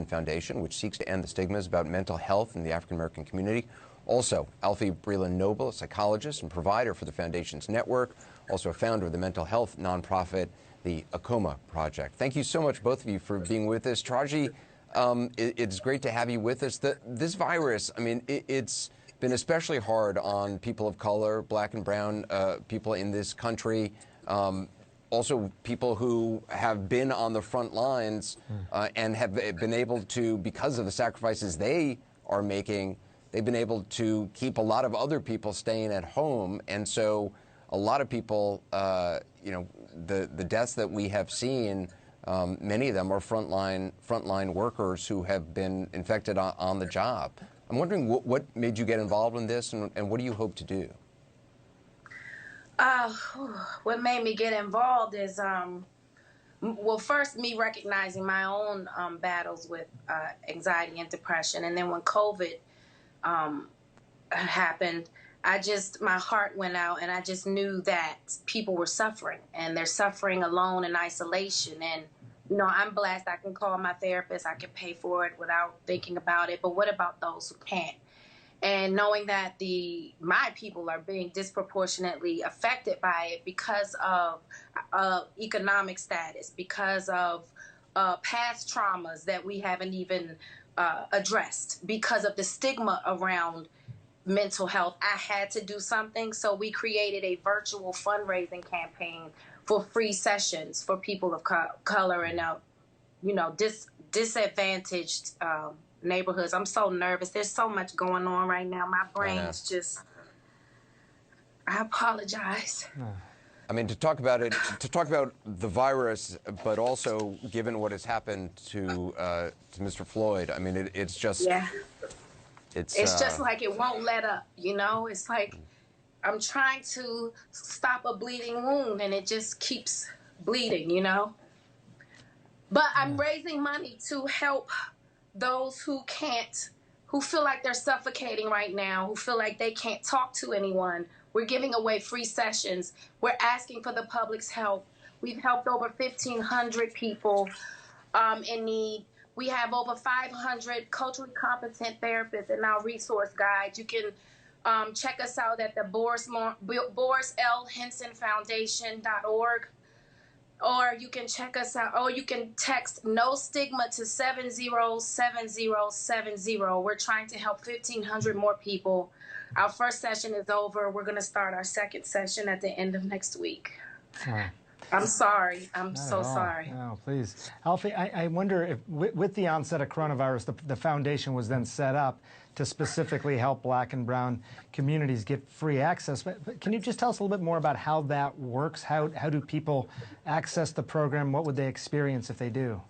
Foundation, which seeks to end the stigmas about mental health in the African American community. Also, Alfie Breland-Noble, a psychologist and provider for the Foundation's network, also a founder of the mental health nonprofit, the Akoma Project. Thank you so much, both of you, for being with us. Taraji, it's great to have you with us. This virus, I mean, it's been especially hard on people of color, black and brown people in this country. Also people who have been on the front lines and have been able to, because of the sacrifices they are making, they've been able to keep a lot of other people staying at home. And so a lot of people, you know, the deaths that we have seen, many of them are frontline workers who have been infected on the job. I'm wondering what made you get involved in this, and what do you hope to do? What made me get involved is, well, first me recognizing my own battles with anxiety and depression. And then when COVID happened, my heart went out, and I just knew that people were suffering, and they're suffering alone in isolation. And, you know, I'm blessed. I can call my therapist. I can pay for it without thinking about it. But what about those who can't? And knowing that my people are being disproportionately affected by it because of economic status, because of past traumas that we haven't even addressed, because of the stigma around mental health, I had to do something. So we created a virtual fundraising campaign for free sessions for people of color and, you know, disadvantaged neighborhoods. I'm so nervous. There's so much going on right now. My brain is just, I apologize. I mean, to talk about the virus, but also given what has happened to Mr. Floyd, I mean, it's just, yeah. It's just like it won't let up, you know? It's like I'm trying to stop a bleeding wound, and it just keeps bleeding, you know? But I'm raising money to help those who feel like they're suffocating right now, who feel like they can't talk to anyone. We're giving away free sessions. We're asking for the public's help. We've helped over 1,500 people in need. We have over 500 culturally competent therapists in our resource guide. You can check us out at the BorisLHensonFoundation.org. Or you can check us out, or you can text No Stigma to 707070. We're trying to help 1,500 more people. Our first session is over. We're going to start our second session at the end of next week. I'm sorry. I'm so sorry. No, please. Alfie, I wonder if with the onset of coronavirus, the foundation was then set up to specifically help black and brown communities get free access. But can you just tell us a little bit more about how that works? How do people access the program? What would they experience if they do?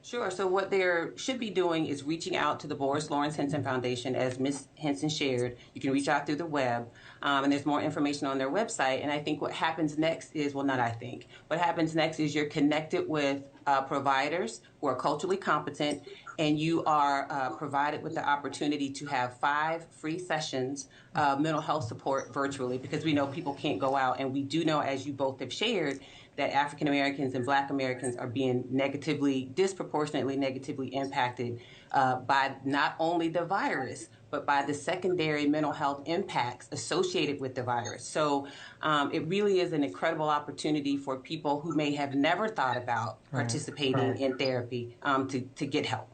Sure. So what they should be doing is reaching out to the Boris Lawrence Henson Foundation, as Ms. Henson shared. You can reach out through the web, and there's more information on their website. And I think what happens next is, well, not I think. What happens next is you're connected with providers who are culturally competent, and you are provided with the opportunity to have 5 free sessions of mental health support virtually, because we know people can't go out. And we do know, as you both have shared, that African Americans and Black Americans are being disproportionately negatively impacted by not only the virus, but by the secondary mental health impacts associated with the virus. So it really is an incredible opportunity for people who may have never thought about participating in therapy to get help.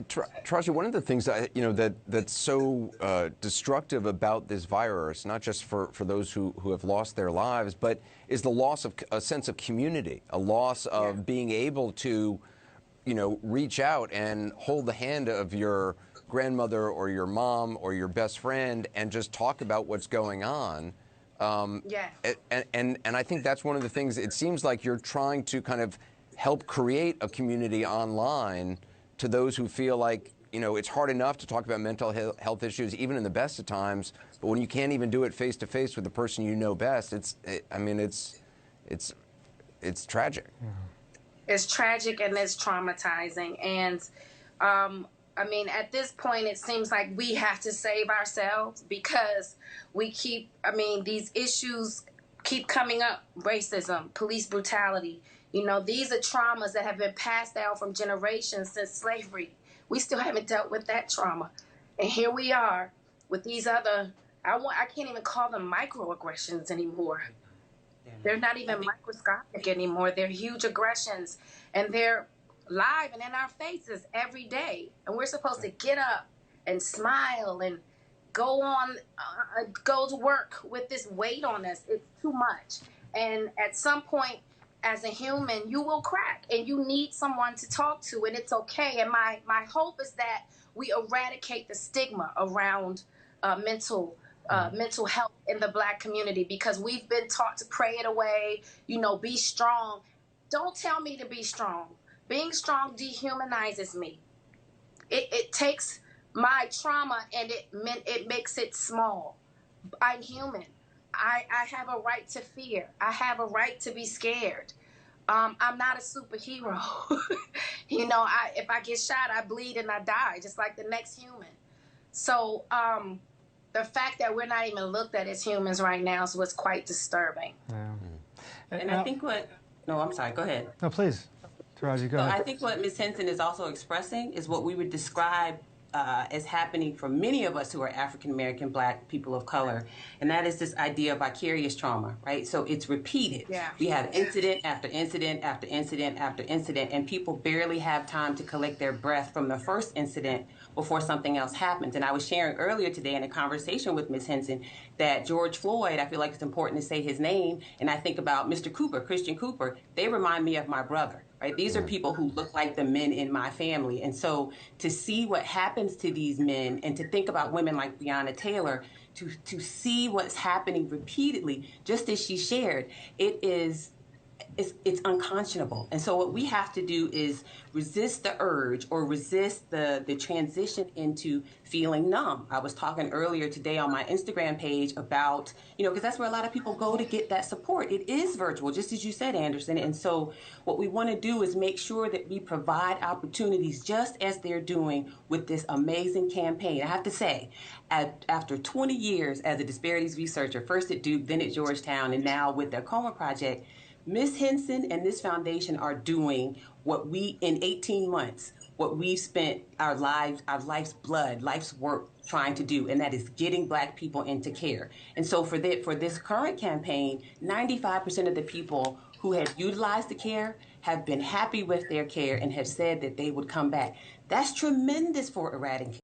Taraji, one of the things that's so destructive about this virus, not just for those who have lost their lives, but is the loss of a sense of community, a loss of being able to, reach out and hold the hand of your grandmother or your mom or your best friend and just talk about what's going on. And I think that's one of the things. It seems like you're trying to kind of help create a community online to those who feel like, it's hard enough to talk about mental health issues, even in the best of times, but when you can't even do it face to face with the person you know best, it's tragic. It's tragic and it's traumatizing. And at this point, it seems like we have to save ourselves because these issues keep coming up. Racism, police brutality, You know, these are traumas that have been passed down from generations since slavery. We still haven't dealt with that trauma. And here we are with these other, I can't even call them microaggressions anymore. They're not even microscopic anymore. They're huge aggressions, and they're live and in our faces every day. And we're supposed to get up and smile and go to work with this weight on us. It's too much. And at some point, as a human, you will crack, and you need someone to talk to, and it's okay. And my hope is that we eradicate the stigma around mental health in the Black community, because we've been taught to pray it away. You know, be strong. Don't tell me to be strong. Being strong dehumanizes me. It takes my trauma and it makes it small. I'm human. I have a right to fear. I have a right to be scared. I'm not a superhero. You know, if I get shot, I bleed and I die, just like the next human. So the fact that we're not even looked at as humans right now is what's quite disturbing. Yeah. And I think no, I'm sorry, go ahead. No, please. Taraji, go ahead. I think what Ms. Henson is also expressing is what we would describe as happening for many of us who are African American, Black people of color, and that is this idea of vicarious trauma, right? So it's repeated. Yeah. We have incident after incident after incident after incident, and people barely have time to collect their breath from the first incident before something else happens. And I was sharing earlier today in a conversation with Ms. Henson that George Floyd, I feel like it's important to say his name, and I think about Mr. Cooper, Christian Cooper, they remind me of my brother. Right? These are people who look like the men in my family. And so to see what happens to these men and to think about women like Breonna Taylor, to see what's happening repeatedly, just as she shared, it's unconscionable. And so what we have to do is resist the urge or resist the transition into feeling numb. I was talking earlier today on my Instagram page about, because that's where a lot of people go to get that support. It is virtual, just as you said, Anderson. And so what we want to do is make sure that we provide opportunities just as they're doing with this amazing campaign. I have to say, after 20 years as a disparities researcher, first at Duke, then at Georgetown, and now with the Coma Project, Ms. Henson and this foundation are doing what we, in 18 months, what we've spent our life's blood, life's work trying to do, and that is getting Black people into care. And so for this current campaign, 95% of the people who have utilized the care have been happy with their care and have said that they would come back. That's tremendous for eradicating